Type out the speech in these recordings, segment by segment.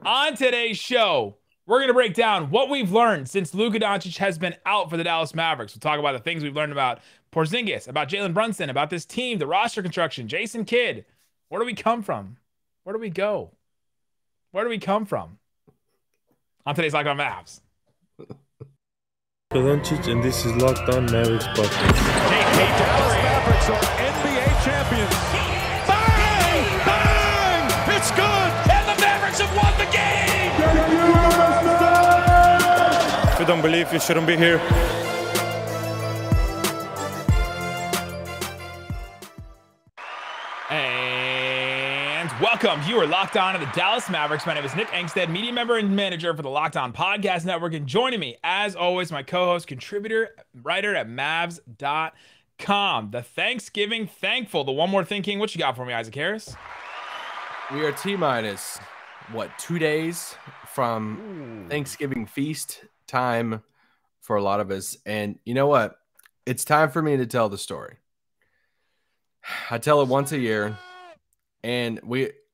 On today's show, we're going to break down what we've learned since Luka Doncic has been out for the Dallas Mavericks. We'll talk about the things we've learned about Porzingis, about Jalen Brunson, about this team, the roster construction, Jason Kidd. Where do we come from? Where do we go? Where do we come from? On today's Locked On Mavs. Luka Doncic, and this is Locked On Mavericks podcast. Hey, Dallas Mavericks are NBA champions. Bang! Bang! It's good! And the Mavericks have won the game! If you don't believe, you shouldn't be here. And welcome. You are Locked On to the Dallas Mavericks. My name is Nick Angstadt, media member and manager for the Locked On Podcast Network. And joining me, as always, my co-host, contributor, writer at Mavs.com. The Thanksgiving Thankful. The One More Thing King. What you got for me, Isaac Harris? We are T-minus, 2 days from Thanksgiving feast time for a lot of us. And you know what? It's time for me to tell the story. I tell it once a year, and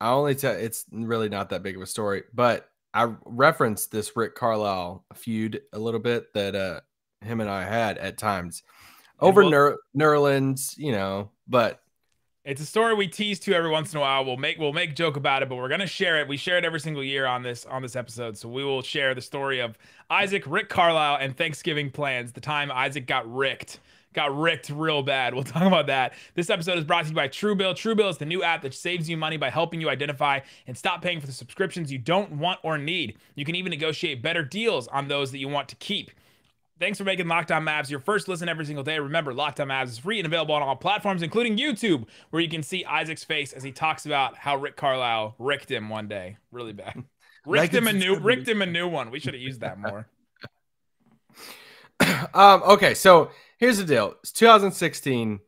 I only tell, it's really not that big of a story, but I referenced this Rick Carlisle feud a little bit that him and I had at times over Nerlens, but it's a story we tease to every once in a while. We'll make joke about it, but we're gonna share it. We share it every single year on this episode. So we will share the story of Isaac, Rick Carlisle, and Thanksgiving plans. The time Isaac got ricked real bad. We'll talk about that. This episode is brought to you by Truebill. Truebill is the new app that saves you money by helping you identify and stop paying for the subscriptions you don't want or need. You can even negotiate better deals on those that you want to keep. Thanks for making Locked On Mavs your first listen every single day. Remember, Locked On Mavs is free and available on all platforms, including YouTube, where you can see Isaac's face as he talks about how Rick Carlisle ricked him one day. Really bad. Ricked him a new one. We should have used that more. Okay, so here's the deal. It's 2016.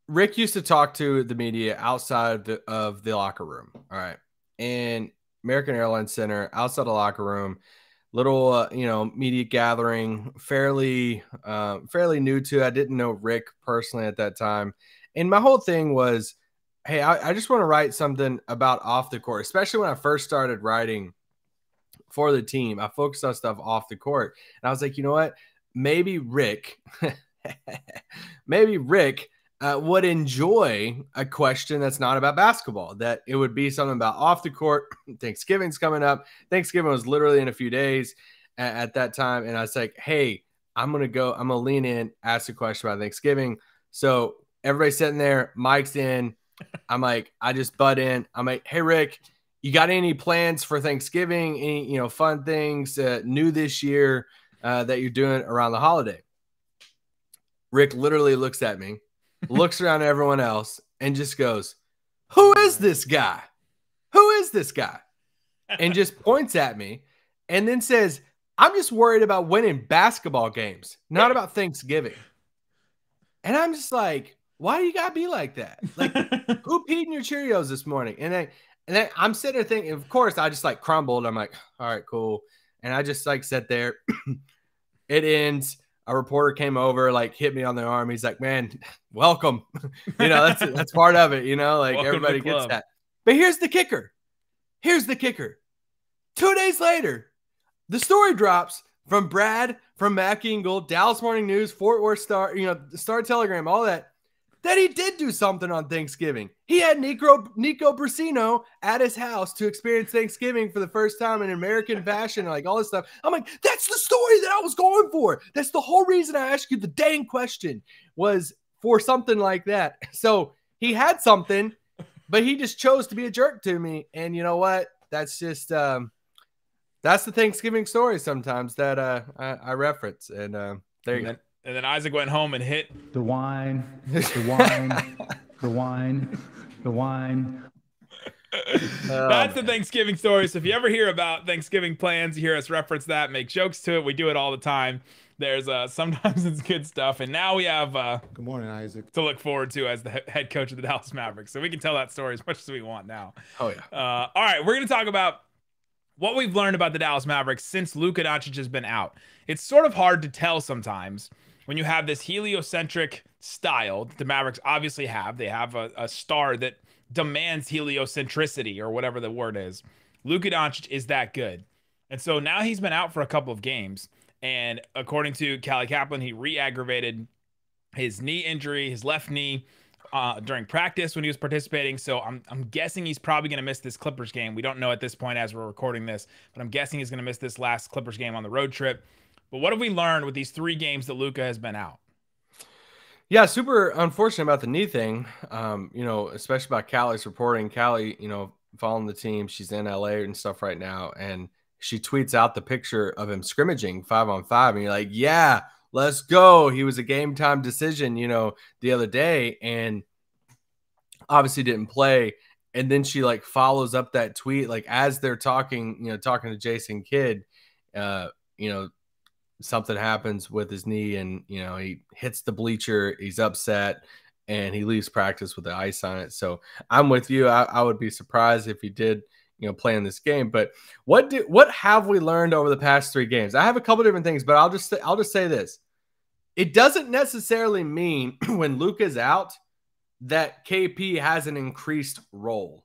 Rick used to talk to the media outside of the locker room. All right. And American Airlines Center, outside the locker room, little, media gathering, fairly new to. I didn't know Rick personally at that time. And my whole thing was, hey, I just want to write something about off the court, especially when I first started writing for the team. I focused on stuff off the court. And I was like, you know what? Maybe Rick would enjoy a question that's not about basketball, that it would be something about off the court. Thanksgiving's coming up. Thanksgiving was literally in a few days at that time. And I was like, hey, I'm going to lean in, ask a question about Thanksgiving. So everybody's sitting there, mic's in. I'm like, I just butt in. I'm like, hey, Rick, you got any plans for Thanksgiving? Any, fun things new this year that you're doing around the holiday? Rick literally looks at me, looks around at everyone else, and just goes, who is this guy? Who is this guy? And just points at me and then says, I'm just worried about winning basketball games, not about Thanksgiving. And I'm just like, why do you got to be like that? Like, who peed in your Cheerios this morning? And then I'm sitting there thinking, of course, I just crumbled. I'm like, all right, cool. And I just sat there. It ends. A reporter came over, hit me on the arm. He's like, man, welcome. That's part of it, welcome, everybody gets that. But here's the kicker. 2 days later, the story drops from Brad, from Mac Engel, Dallas Morning News, Fort Worth Star, the Star Telegram, all that he did do something on Thanksgiving. He had Nico Brasino at his house to experience Thanksgiving for the first time in American fashion, all this stuff. I'm like, that's the story that I was going for. That's the whole reason I asked you the dang question, was for something like that. So he had something, but he just chose to be a jerk to me. And you know what? That's just that's the Thanksgiving story sometimes that I reference. And there you go. And then Isaac went home and hit the wine. That's the Thanksgiving story. So if you ever hear about Thanksgiving plans, you hear us reference that, make jokes to it. We do it all the time. There's sometimes it's good stuff. And now we have good morning, Isaac, to look forward to as the head coach of the Dallas Mavericks. So we can tell that story as much as we want now. Oh, yeah. All right, we're going to talk about what we've learned about the Dallas Mavericks since Luka Doncic has been out. It's sort of hard to tell sometimes when you have this heliocentric style that the Mavericks obviously have. They have a star that demands heliocentricity or whatever the word is. Luka Doncic is that good. And so now he's been out for a couple of games. And according to Callie Kaplan, he re-aggravated his knee injury, his left knee, during practice when he was participating. So I'm guessing he's probably going to miss this Clippers game. We don't know at this point as we're recording this, but I'm guessing he's going to miss this last Clippers game on the road trip. But what have we learned with these 3 games that Luka has been out? Yeah, super unfortunate about the knee thing. Especially about Callie's reporting. Callie, following the team, she's in LA and stuff right now, and she tweets out the picture of him scrimmaging 5-on-5, and you're like, yeah, let's go. He was a game time decision, the other day, and obviously didn't play. And then she follows up that tweet, as they're talking, talking to Jason Kidd, something happens with his knee, and, he hits the bleacher, he's upset, and he leaves practice with the ice on it. So I'm with you. I would be surprised if he did, play in this game. But what have we learned over the past 3 games? I have a couple different things, but I'll just say this. It doesn't necessarily mean when Luka's out that KP has an increased role.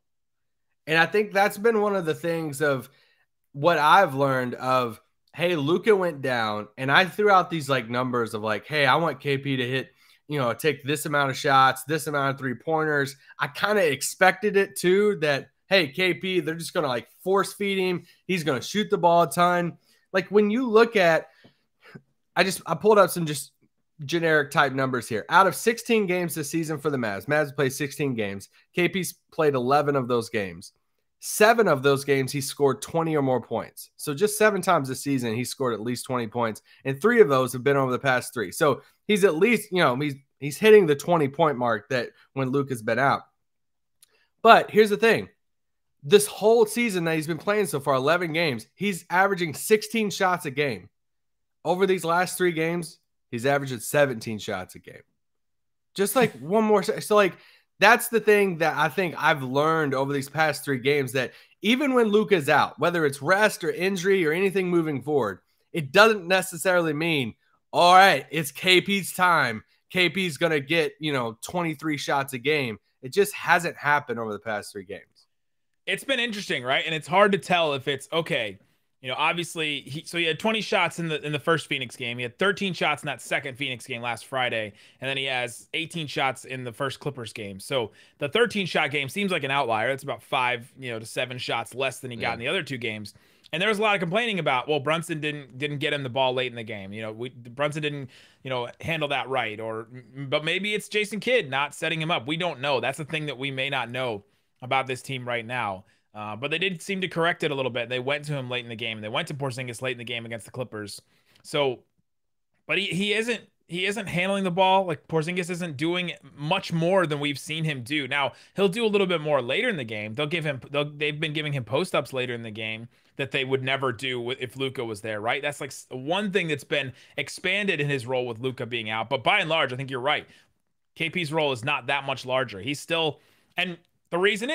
And I think that's been one of the things of what I've learned of, hey, Luka went down, and I threw out these numbers of hey, I want KP to hit, take this amount of shots, this amount of 3-pointers. I kind of expected it too, that, hey, KP, they're just going to force feed him. He's going to shoot the ball a ton. When you look at, I pulled up some just generic type numbers here. Out of 16 games this season for the Mavs played 16 games. KP's played 11 of those games. 7 of those games, he scored 20 or more points. So just 7 times this season, he scored at least 20 points. And 3 of those have been over the past 3. So he's at least, he's hitting the 20-point mark that when Luka's been out. But here's the thing. This whole season that he's been playing so far, 11 games, he's averaging 16 shots a game. Over these last 3 games, he's averaging 17 shots a game. Just one more. So that's the thing that I think I've learned over these past 3 games, that even when Luka's out, whether it's rest or injury or anything moving forward, it doesn't necessarily mean, all right, it's KP's time. KP's going to get, 23 shots a game. It just hasn't happened over the past 3 games. It's been interesting, right? And it's hard to tell if it's okay. Obviously, he had 20 shots in the first Phoenix game. He had 13 shots in that second Phoenix game last Friday, and then he has 18 shots in the first Clippers game. So the 13-shot game seems like an outlier. It's about 5, to 7 shots less than he got in the other 2 games. And there was a lot of complaining about, well, Brunson didn't get him the ball late in the game. Brunson didn't, handle that right, but maybe it's Jason Kidd not setting him up. We don't know. That's the thing that we may not know about this team right now. But they did seem to correct it a little bit. They went to him late in the game. They went to Porzingis late in the game against the Clippers. So, but he isn't handling the ball. Porzingis isn't doing much more than we've seen him do. Now, he'll do a little bit more later in the game. They've been giving him post-ups later in the game that they would never do if Luka was there, right? That's one thing that's been expanded in his role with Luka being out. But by and large, I think you're right. KP's role is not that much larger. He's still, and the reason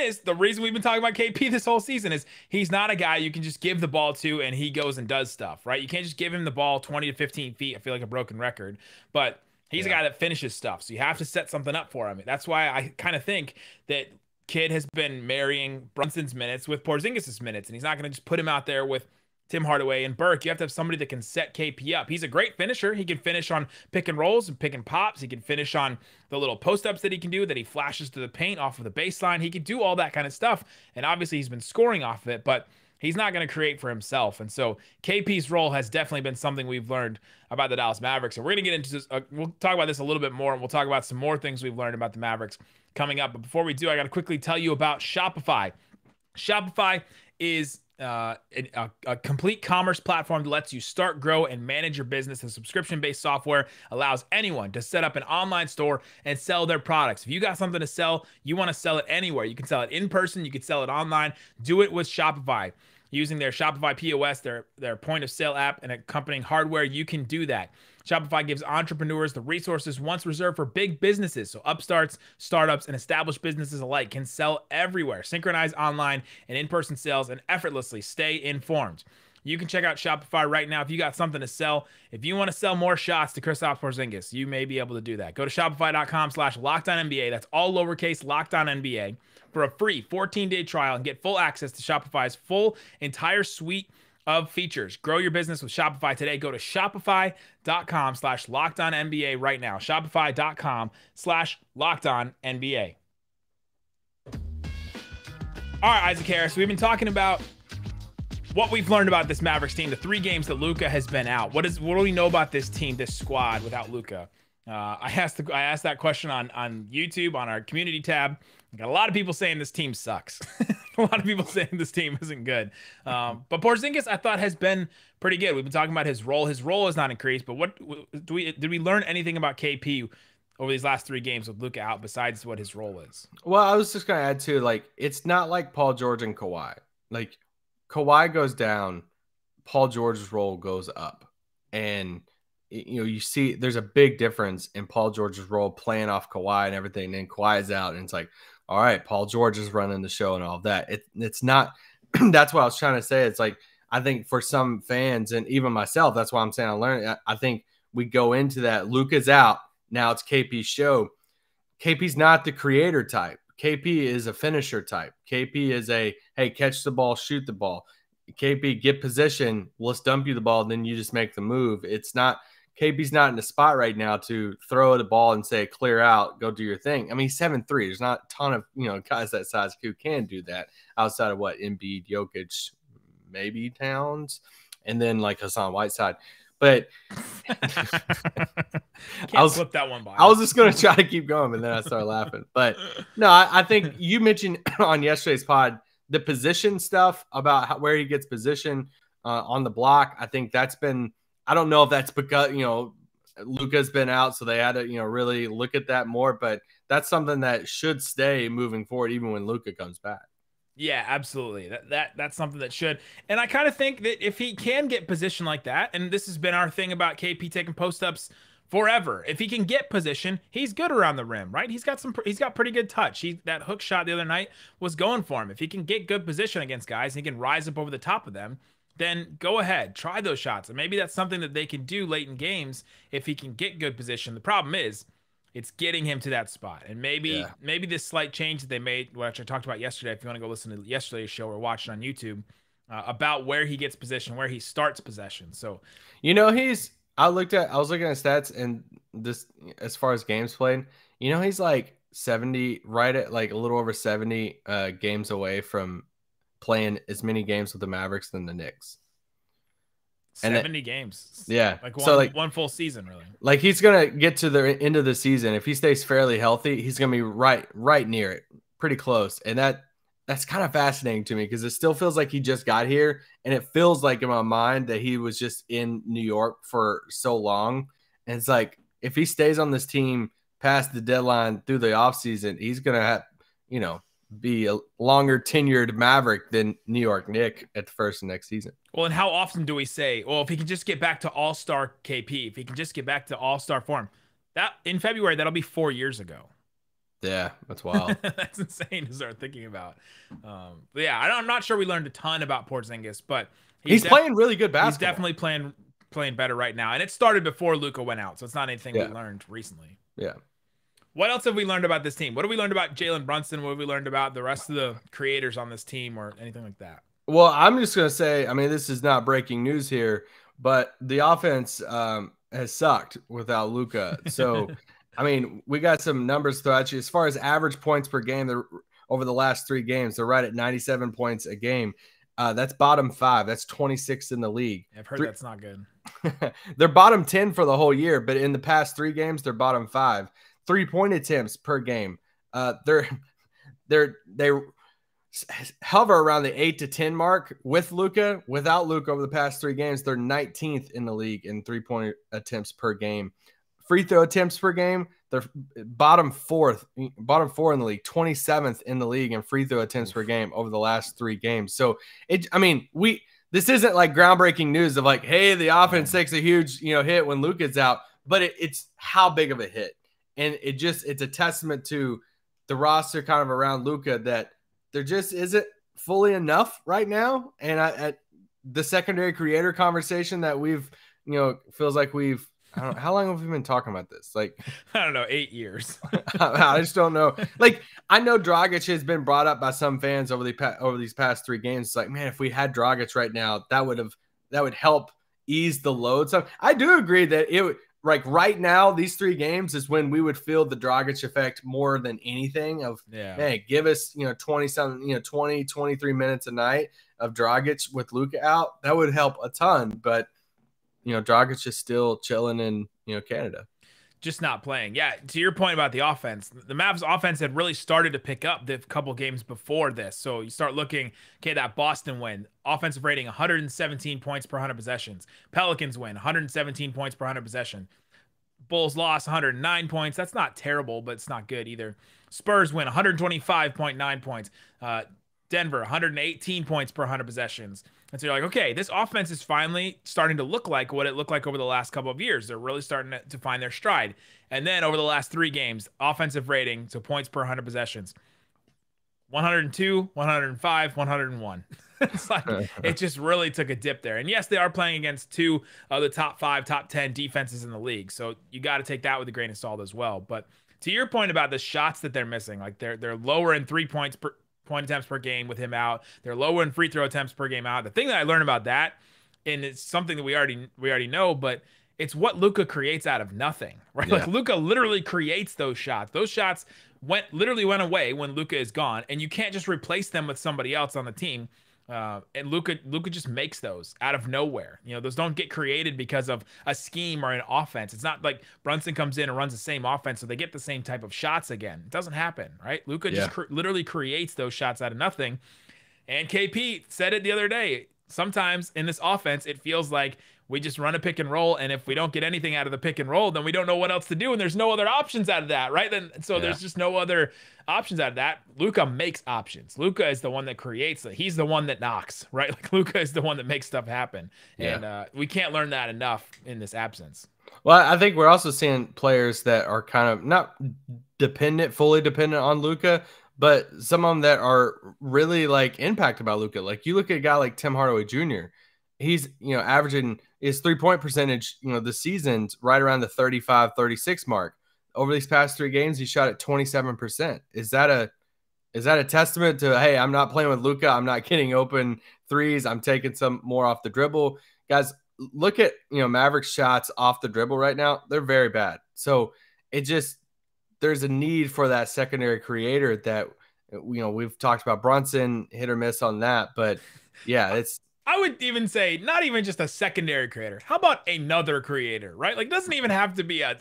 we've been talking about KP this whole season is he's not a guy you can just give the ball to and he goes and does stuff, right? You can't just give him the ball 20 to 15 feet. I feel like a broken record, but he's a guy that finishes stuff. So you have to set something up for him. That's why I kind of think that Kidd has been marrying Brunson's minutes with Porzingis' minutes, and he's not going to just put him out there with Tim Hardaway and Burke. You have to have somebody that can set KP up. He's a great finisher. He can finish on pick and rolls and pick and pops. He can finish on the little post-ups that he can do, that he flashes to the paint off of the baseline. He can do all that kind of stuff. And obviously he's been scoring off of it, but he's not going to create for himself. And so KP's role has definitely been something we've learned about the Dallas Mavericks. And we're going to get into this. We'll talk about this a little bit more, and we'll talk about some more things we've learned about the Mavericks coming up. But before we do, I got to quickly tell you about Shopify. Shopify is a complete commerce platform that lets you start, grow, and manage your business. And subscription-based software allows anyone to set up an online store and sell their products. If you got something to sell, you want to sell it anywhere. You can sell it in person. You can sell it online. Do it with Shopify. Using their Shopify POS, their point-of-sale app, and accompanying hardware, you can do that. Shopify gives entrepreneurs the resources once reserved for big businesses. So upstarts, startups, and established businesses alike can sell everywhere, synchronize online and in-person sales, and effortlessly stay informed. You can check out Shopify right now if you got something to sell. If you want to sell more shots to Kristaps Porzingis, you may be able to do that. Go to shopify.com/LockedOnNBA. That's all lowercase LockedOnNBA. for a free 14-day trial and get full access to Shopify's full entire suite of features. Grow your business with Shopify today. Go to shopify.com/LockedOnNBA right now. Shopify.com/LockedOnNBA. All right, Isaac Harris, we've been talking about what we've learned about this Mavericks team, the 3 games that Luka has been out. What do we know about this team, this squad without Luka? I asked that question on YouTube, on our community tab. I got a lot of people saying this team sucks. A lot of people saying this team isn't good. But Porzingis, I thought, has been pretty good. We've been talking about his role. His role has not increased. But what did we learn anything about KP over these last 3 games with Luka out besides what his role is? Well, I was just going to add to, like, it's not like Paul George and Kawhi. Like, Kawhi goes down, Paul George's role goes up. And, you know, you see there's a big difference in Paul George's role playing off Kawhi and everything. And then Kawhi's out, and it's like, all right, Paul George is running the show and all of that. It's not – that's what I was trying to say. It's like, I think for some fans and even myself, that's why I'm saying I learned. I think we go into that. Luka's out. Now it's KP's show. KP's not the creator type. KP is a finisher type. KP is a, hey, catch the ball, shoot the ball. KP, get position, let's dump you the ball, and then you just make the move. It's not – KP's not in the spot right now to throw the ball and say, clear out, go do your thing. I mean, he's 7'3". There's not a ton of, you know, guys that size who can do that outside of what, Embiid, Jokic, maybe Towns, and then like Hassan Whiteside. But Can't flip that one by. I was just going to try to keep going, but then I started laughing. But no, I think you mentioned on yesterday's pod the position stuff about where he gets position on the block. I think that's been – I don't know if that's because, you know, Luka's been out, so they had to, you know, really look at that more. But that's something that should stay moving forward even when Luka comes back. Yeah, absolutely. That's something that should. And I kind of think that if he can get position like that, and this has been our thing about KP taking post-ups forever. If he can get position, he's good around the rim, right? He's got pretty good touch. That hook shot the other night was going for him. If he can get good position against guys, and he can rise up over the top of them, then go ahead, try those shots. And maybe that's something that they can do late in games if he can get good position. The problem is it's getting him to that spot. And maybe this slight change that they made, which I talked about yesterday, if you want to go listen to yesterday's show or watch it on YouTube, about where he gets position, where he starts possession. So, you know, I was looking at stats, and this, as far as games played, you know, he's like 70, right at like a little over 70 games away from playing as many games with the Mavericks than the Knicks. 70 games. Yeah. One full season, really. Like, he's going to get to the end of the season. If he stays fairly healthy, he's going to be right near it, pretty close. And that's kind of fascinating to me because it still feels like he just got here. And it feels like in my mind that he was just in New York for so long. And it's like, if he stays on this team past the deadline through the offseason, he's going to have, you know, be a longer tenured Maverick than New York Knick at the first of next season. Well, and how often do we say, well, if he can just get back to all-star KP, if he can just get back to all-star form, that in February, that'll be 4 years ago. Yeah, that's wild. That's insane to start thinking about. But yeah, I'm not sure we learned a ton about Porzingis, but he's playing really good basketball. He's definitely playing better right now. And it started before Luka went out, so it's not anything we learned recently. Yeah. What else have we learned about this team? What have we learned about Jalen Brunson? What have we learned about the rest of the creators on this team or anything like that? Well, I'm just going to say, I mean, this is not breaking news here, but the offense has sucked without Luka. So, I mean, we got some numbers throughout you. As far as average points per game, over the last 3 games, they're right at 97 points a game. That's bottom 5. That's 26th in the league. I've heard that's not good. They're bottom 10 for the whole year, but in the past 3 games, they're bottom 5. 3-point attempts per game. They hover around the 8 to 10 mark with Luka. Without Luka over the past 3 games, they're 19th in the league in 3-point attempts per game. Free throw attempts per game, they're bottom 4 in the league, 27th in the league in free throw attempts per game over the last 3 games. So this isn't like groundbreaking news of like, hey, the offense takes a huge, hit when Luka's out, but it's how big of a hit. And it's a testament to the roster kind of around Luka that there just isn't fully enough right now. And at the secondary creator conversation that we've, feels like we've I don't know, how long have we been talking about this? Like, I don't know, 8 years. I just don't know. Like, I know Dragic has been brought up by some fans over these past 3 games. It's like, man, if we had Dragic right now, that would help ease the load. So I do agree that it would. Like right now, these 3 games is when we would feel the Dragic effect more than anything of, man, give us, 20-something, 20, 23 minutes a night of Dragic with Luka out. That would help a ton. But, Dragic is still chilling in, Canada. Just not playing. Yeah, to your point about the offense, the Mavs offense had really started to pick up the couple games before this. So you start looking, okay, that Boston win, offensive rating 117 points per 100 possessions. Pelicans win 117 points per 100 possession. Bulls lost 109 points. That's not terrible, but it's not good either. Spurs win 125.9 points. Denver 118 points per 100 possessions. And so you're like, okay, this offense is finally starting to look like what it looked like over the last couple of years. They're really starting to find their stride. And then over the last 3 games, offensive rating, so points per 100 possessions, 102, 105, 101. It's like it just really took a dip there. And yes, they are playing against 2 of the top 5, top 10 defenses in the league. So you got to take that with a grain of salt as well. But to your point about the shots that they're missing, like they're lower in 3-point attempts per game with him out. They're lower in free throw attempts per game out. The thing that I learned about that, and it's something that we already know, but it's what Luka creates out of nothing, right? Yeah. Like Luka literally creates those shots. Those shots literally went away when Luka is gone, and you can't just replace them with somebody else on the team. And Luka just makes those out of nowhere. Those don't get created because of a scheme or an offense. It's not like Brunson comes in and runs the same offense so they get the same type of shots again. It doesn't happen, right? Luka just literally creates those shots out of nothing. And KP said it the other day. Sometimes in this offense, it feels like we just run a pick and roll, and if we don't get anything out of the pick and roll, then we don't know what else to do, and there's no other options out of that, right? There's just no other options out of that. Luka makes options. Luka is the one that creates it. He's the one that knocks, right? Like Luka is the one that makes stuff happen, and we can't learn that enough in this absence. Well, I think we're also seeing players that are kind of not fully dependent on Luka, but some of them that are really like impacted by Luka. Like you look at a guy like Tim Hardaway Jr., he's, averaging his 3-point percentage, this season's right around the 35-36 mark. Over these past 3 games, he shot at 27%. Is that a testament to, hey, I'm not playing with Luka, I'm not getting open threes, I'm taking some more off the dribble? Guys, look at, Mavericks shots off the dribble right now. They're very bad. So there's a need for that secondary creator that, we've talked about Brunson, hit or miss on that, but yeah, I would even say not even just a secondary creator. How about another creator, right? Like, doesn't even have to be a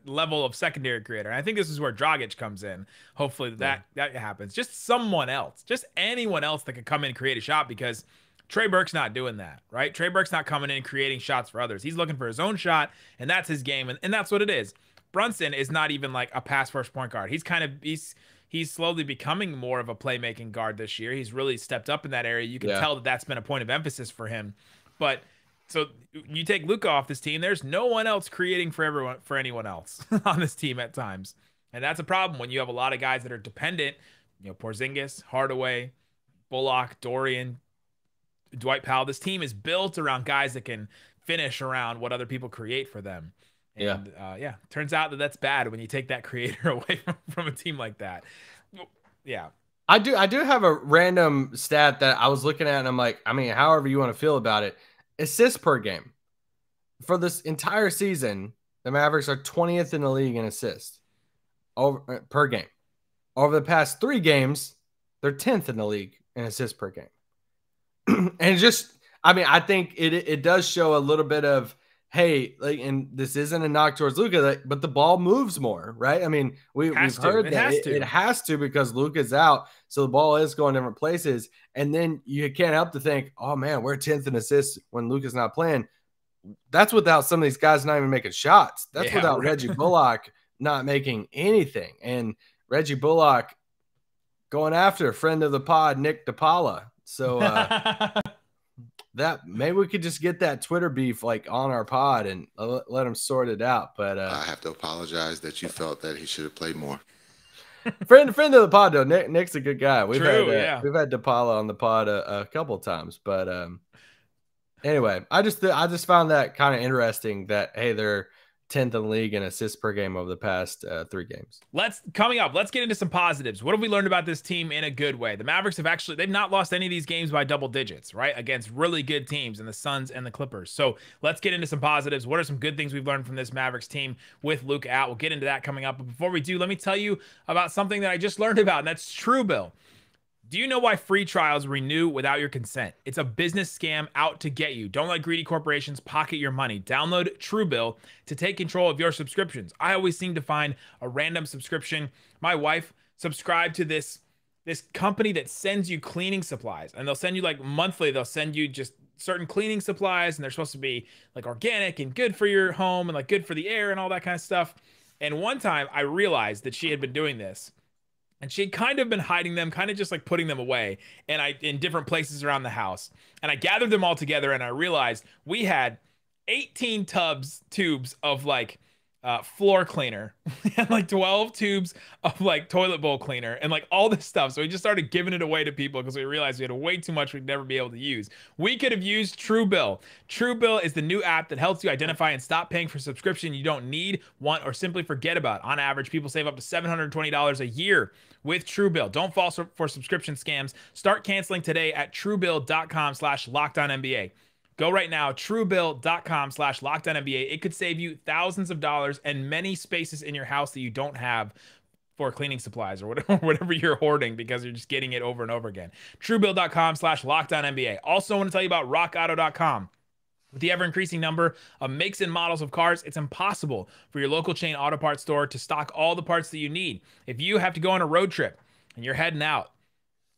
level of secondary creator. And I think this is where Dragic comes in. Hopefully that happens. Just someone else, just anyone else that could come in and create a shot, because Trey Burke's not doing that, right? Trey Burke's not coming in and creating shots for others. He's looking for his own shot, and that's his game, and that's what it is. Brunson is not even like a pass first point guard. He's slowly becoming more of a playmaking guard this year. He's really stepped up in that area. You can tell that that's been a point of emphasis for him. But so you take Luka off this team, there's no one else creating for anyone else on this team at times. And that's a problem when you have a lot of guys that are dependent, Porzingis, Hardaway, Bullock, Dorian, Dwight Powell. This team is built around guys that can finish around what other people create for them. And turns out that that's bad when you take that creator away from a team like that. Yeah. I do have a random stat that I was looking at, and I'm like, however you want to feel about it. Assists per game. For this entire season, the Mavericks are 20th in the league in assists per game. Over the past 3 games, they're 10th in the league in assists per game. And I think it does show a little bit of, hey, like, and this isn't a knock towards Luka, but the ball moves more, right? We've heard that it has to because Luka's out, so the ball is going different places. And then you can't help to think, oh man, we're 10th in assists when Luka's not playing. That's without some of these guys not even making shots. That's without Reggie Bullock not making anything, and Reggie Bullock going after a friend of the pod, Nick DePaula. So. That maybe we could just get that Twitter beef like on our pod and let him sort it out. But I have to apologize that you felt that he should have played more. friend of the pod though. Nick's a good guy. We've had DePaula on the pod a couple of times, but Anyway, I just found that kind of interesting that, hey, they're 10th in the league in assists per game over the past 3 games. Let's get into some positives. What have we learned about this team in a good way? The Mavericks they've not lost any of these games by double digits, right? Against really good teams in the Suns and the Clippers. So let's get into some positives. What are some good things we've learned from this Mavericks team with Luka out? We'll get into that coming up. But before we do, let me tell you about something that I just learned about, and that's Truebill. Do you know why free trials renew without your consent? It's a business scam out to get you. Don't let greedy corporations pocket your money. Download Truebill to take control of your subscriptions. I always seem to find a random subscription. My wife subscribed to this company that sends you cleaning supplies, and they'll send you like monthly. They'll send you just certain cleaning supplies, and they're supposed to be like organic and good for your home and like good for the air and all that kind of stuff. And one time I realized that she had been doing this. And she'd kind of been hiding them, kind of just like putting them away in different places around the house. And I gathered them all together and I realized we had 18 tubes of like floor cleaner and like 12 tubes of like toilet bowl cleaner and like all this stuff. So we just started giving it away to people because we realized we had way too much we'd never be able to use. We could have used Truebill. Truebill is the new app that helps you identify and stop paying for subscription you don't need, want, or simply forget about. On average, people save up to $720 a year with Truebill. Don't fall for subscription scams. Start canceling today at truebill.com/LockedOnNBA. Go right now, truebill.com/LockedOnNBA. It could save you thousands of dollars and many spaces in your house that you don't have for cleaning supplies or whatever you're hoarding because you're just getting it over and over again. Truebill.com/LockedOnNBA. Also, I want to tell you about RockAuto.com. With the ever-increasing number of makes and models of cars, it's impossible for your local chain auto parts store to stock all the parts that you need. If you have to go on a road trip and you're heading out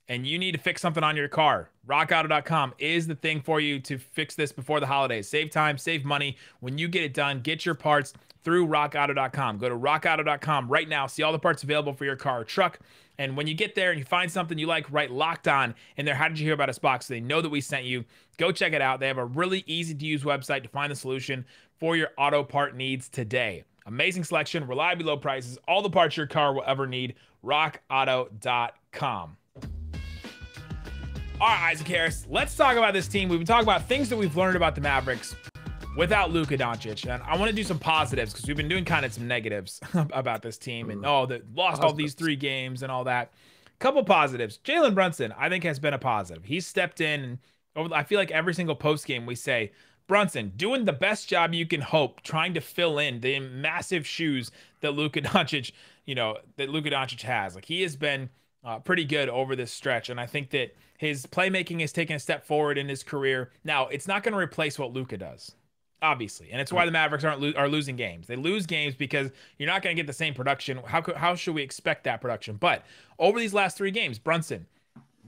and you need to fix something on your car, RockAuto.com is the thing for you to fix this before the holidays. Save time, save money. When you get it done, get your parts through RockAuto.com. Go to RockAuto.com right now. See all the parts available for your car or truck. And when you get there and you find something you like, write Locked On in there. How did you hear about us box? So they know that we sent you. Go check it out. They have a really easy to use website to find the solution for your auto part needs today. Amazing selection, reliably low prices, all the parts your car will ever need. RockAuto.com. All right, Isaac Harris, let's talk about this team. We've been talking about things that we've learned about the Mavericks without Luka Doncic. And I want to do some positives because we've been doing kind of some negatives about this team and they lost all these 3 games and all that. Couple positives. Jalen Brunson, I think, has been a positive. He's stepped in and I feel like every single post game we say, Brunson doing the best job you can hope, trying to fill in the massive shoes that Luka Doncic, has. Like, he has been pretty good over this stretch, and I think that his playmaking has taken a step forward in his career. Now, it's not going to replace what Luka does, obviously, and it's why the Mavericks are losing games. They lose games because you're not going to get the same production. How should we expect that production? But over these last 3 games, Brunson,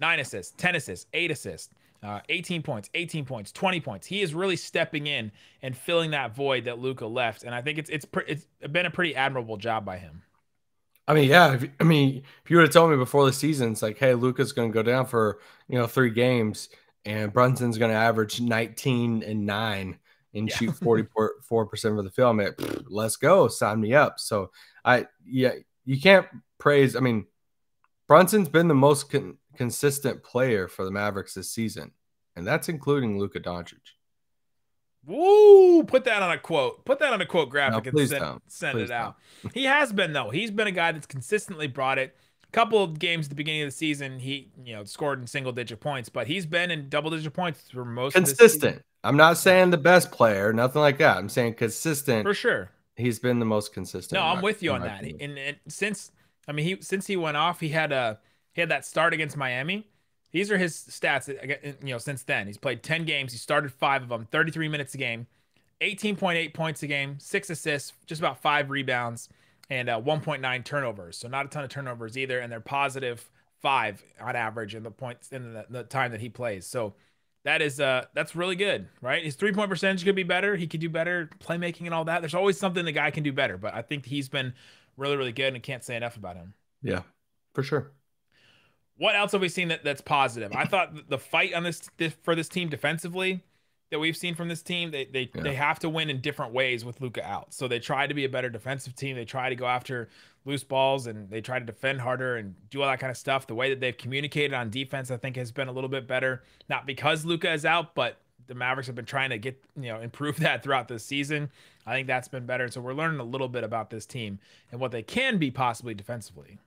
9 assists, 10 assists, 8 assists. 18 points, 20 points. He is really stepping in and filling that void that Luka left, and I think it's been a pretty admirable job by him. I mean, yeah. If you would have told me before the season, it's like, hey, Luka's going to go down for 3 games, and Brunson's going to average 19 and 9 and shoot 44% of the field. I mean, let's go, sign me up. So you can't praise. I mean, Brunson's been the most consistent player for the Mavericks this season, and that's including Luka Doncic. Woo! Put that on a quote. Put that on a quote graphic and send it out. He has been, though. He's been a guy that's consistently brought it. A couple of games at the beginning of the season, he scored in single-digit points, but he's been in double-digit points for most of the season. I'm not saying the best player, nothing like that. I'm saying consistent. For sure. He's been the most consistent. No, I'm with you on that. And since he went off, he had that start against Miami. These are his stats, since then. He's played 10 games. He started 5 of them, 33 minutes a game, 18.8 points a game, 6 assists, just about 5 rebounds, and 1.9 turnovers. So not a ton of turnovers either, and they're positive 5 on average in the points in the time that he plays. So that's really good, right? His 3-point percentage could be better. He could do better, playmaking and all that. There's always something the guy can do better, but I think he's been really, really good, and I can't say enough about him. Yeah, for sure. What else have we seen that's positive? I thought the fight on for this team defensively that we've seen from this team, they have to win in different ways with Luka out. So they try to be a better defensive team. They try to go after loose balls, and they try to defend harder and do all that kind of stuff. The way that they've communicated on defense, I think, has been a little bit better. Not because Luka is out, but the Mavericks have been trying to improve that throughout this season. I think that's been better. So we're learning a little bit about this team and what they can be possibly defensively.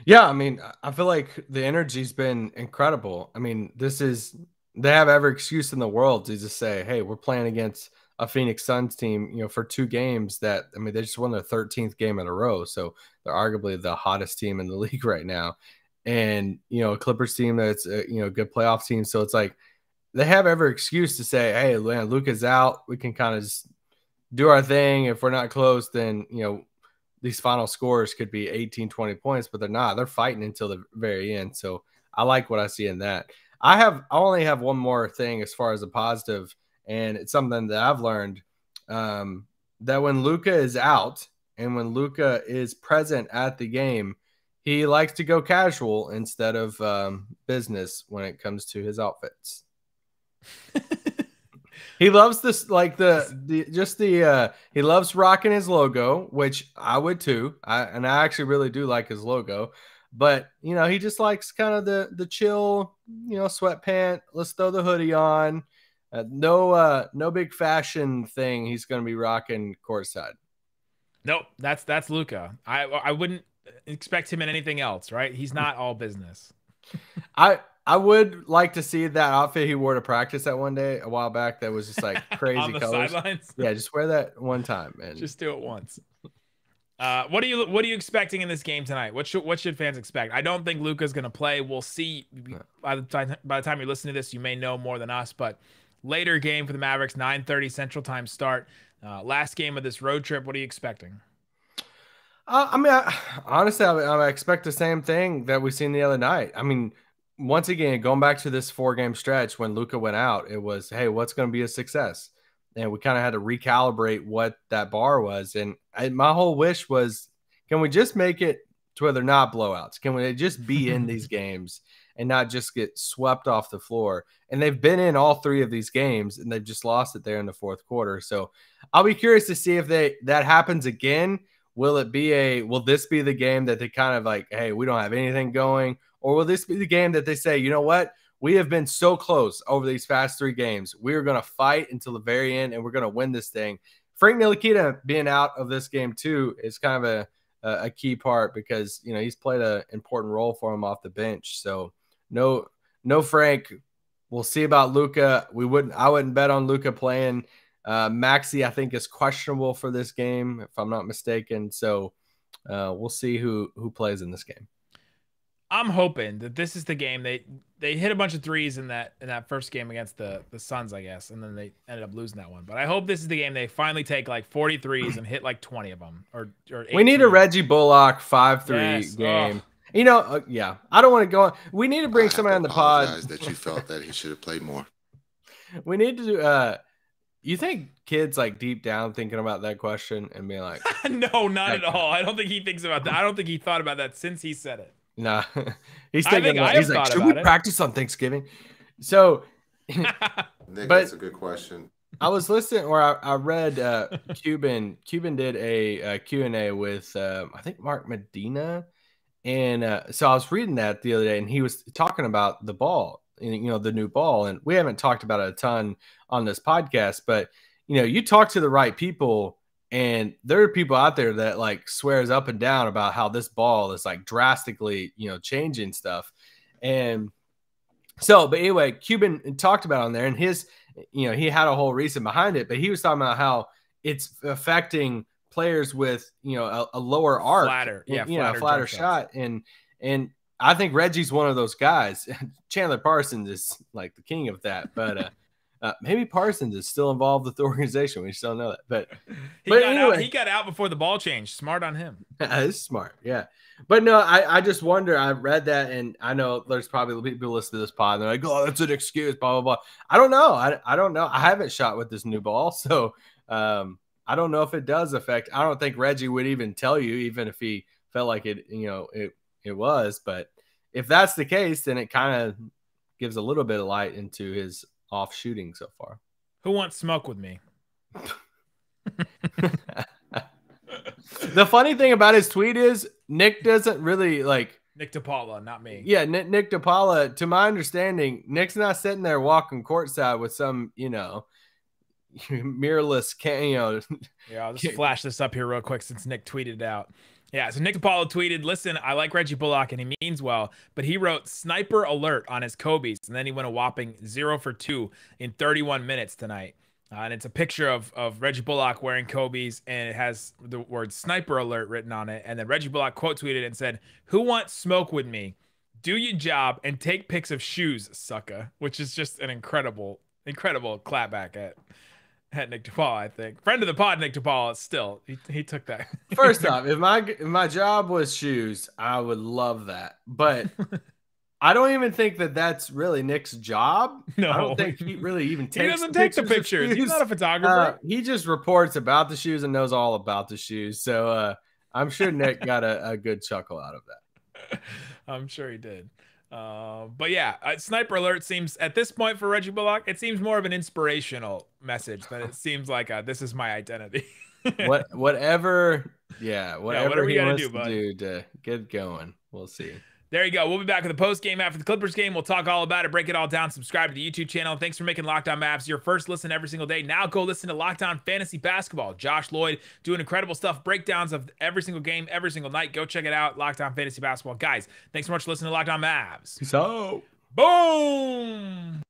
Yeah, I mean, I feel like the energy's been incredible. I mean, they have every excuse in the world to just say, hey, we're playing against a Phoenix Suns team, for 2 games they just won their 13th game in a row. So they're arguably the hottest team in the league right now. And, a Clippers team that's a good playoff team. So it's like they have every excuse to say, hey, man, Luka's out. We can kind of just do our thing. If we're not close, then, these final scores could be 18, 20 points, but they're not. They're fighting until the very end. So I like what I see in that. I only have one more thing as far as a positive, and it's something that I've learned, that when Luka is out and when Luka is present at the game, he likes to go casual instead of business when it comes to his outfits. He loves this, he loves rocking his logo, which I would too. I actually really do like his logo, but he just likes kind of the chill, sweatpant. Let's throw the hoodie on. No big fashion thing he's going to be rocking courtside. Nope, that's Luka. I wouldn't expect him in anything else, right? He's not all business. I would like to see that outfit he wore to practice that one day a while back. That was just like crazy on the colors. Sidelines. Yeah, just wear that one time, man. Just do it once. What are you expecting in this game tonight? What should fans expect? I don't think Luka's going to play. We'll see. By the time you're listening to this, you may know more than us. But later game for the Mavericks, 9:30 Central Time start. Last game of this road trip. What are you expecting? Honestly, I expect the same thing that we seen the other night. I mean, once again, going back to this 4-game stretch when Luka went out, it was, hey, what's going to be a success? And we kind of had to recalibrate what that bar was. And my whole wish was, can we just make it to where they're not blowouts? Can we just be in these games and not just get swept off the floor? And they've been in all 3 of these games, and they've just lost it there in the 4th quarter. So I'll be curious to see if that happens again. Will this be the game that they kind of like, hey, we don't have anything going? Or will this be the game that they say, you know what? We have been so close over these past 3 games. We are going to fight until the very end, and we're going to win this thing. Frank Ntilikina being out of this game too is kind of a key part because, he's played an important role for him off the bench. So no Frank. We'll see about Luka. I wouldn't bet on Luka playing. Maxey, I think, is questionable for this game, if I'm not mistaken. So we'll see who plays in this game. I'm hoping that this is the game they hit a bunch of threes in that first game against the Suns, I guess, and then they ended up losing that one. But I hope this is the game they finally take like 40 threes and hit like 20 of them. Or we need a Reggie Bullock 5-3 game. Yeah. I don't want to go on. We need to bring somebody on the pod. That you felt that he should have played more. We need to do. You think kids like deep down thinking about that question and being like, no, not at all. I don't think he thinks about that. I don't think he thought about that since he said it. Nah, he's thinking. He's like, should we practice on Thanksgiving? So, Nick, that's a good question. I was listening, or I read Cuban did a Q&A with I think Mark Medina, and so I was reading that the other day, and he was talking about the ball, the new ball, and we haven't talked about it a ton on this podcast, but you talk to the right people. And there are people out there that like swears up and down about how this ball is like drastically, changing stuff. And so, but anyway, Cuban talked about on there and his, he had a whole reason behind it, but he was talking about how it's affecting players with, a lower arc, flatter shot. And I think Reggie's one of those guys. Chandler Parsons is like the king of that, but, maybe Parsons is still involved with the organization. We just don't know that. But he got out before the ball changed. Smart on him. It's smart, yeah. But no, I just wonder. I read that, and I know there's probably people listening to this pod, and they're like, "Oh, that's an excuse." Blah blah blah. I don't know. I don't know. I haven't shot with this new ball, so I don't know if it does affect. I don't think Reggie would even tell you, even if he felt like it. It was. But if that's the case, then it kind of gives a little bit of light into his off shooting so far. Who wants smoke with me? The funny thing about his tweet is Nick doesn't really like Nick DePaula, not me. Yeah, Nick DePaula. To my understanding, Nick's not sitting there walking courtside with some, mirrorless, Yeah, I'll just flash this up here real quick since Nick tweeted it out. Yeah, so Nick DePaula tweeted, "Listen, I like Reggie Bullock and he means well, but he wrote sniper alert on his Kobe's, and then he went a whopping 0 for 2 in 31 minutes tonight." And it's a picture of Reggie Bullock wearing Kobe's, and it has the word sniper alert written on it. And then Reggie Bullock quote tweeted and said, "Who wants smoke with me? Do your job and take pics of shoes, sucker," which is just an incredible clapback at Nick DePaul, I think. Friend of the pod, Nick DePaul, still, he took that. First off, if my job was shoes, I would love that. But I don't even think that that's really Nick's job. No. I don't think he really even takes He doesn't take the pictures. He's not a photographer. He just reports about the shoes and knows all about the shoes. So I'm sure Nick got a good chuckle out of that. I'm sure he did. But yeah, sniper alert seems at this point for Reggie Bullock, it seems more of an inspirational message than it seems like this is my identity. whatever he wants do, to do to get going. We'll see. There you go. We'll be back with the post game after the Clippers game. We'll talk all about it, break it all down. Subscribe to the YouTube channel. Thanks for making Locked On Mavs your first listen every single day. Now go listen to Locked On Fantasy Basketball. Josh Lloyd doing incredible stuff, breakdowns of every single game, every single night. Go check it out. Locked On Fantasy Basketball. Guys, thanks so much for listening to Locked On Mavs. So, boom.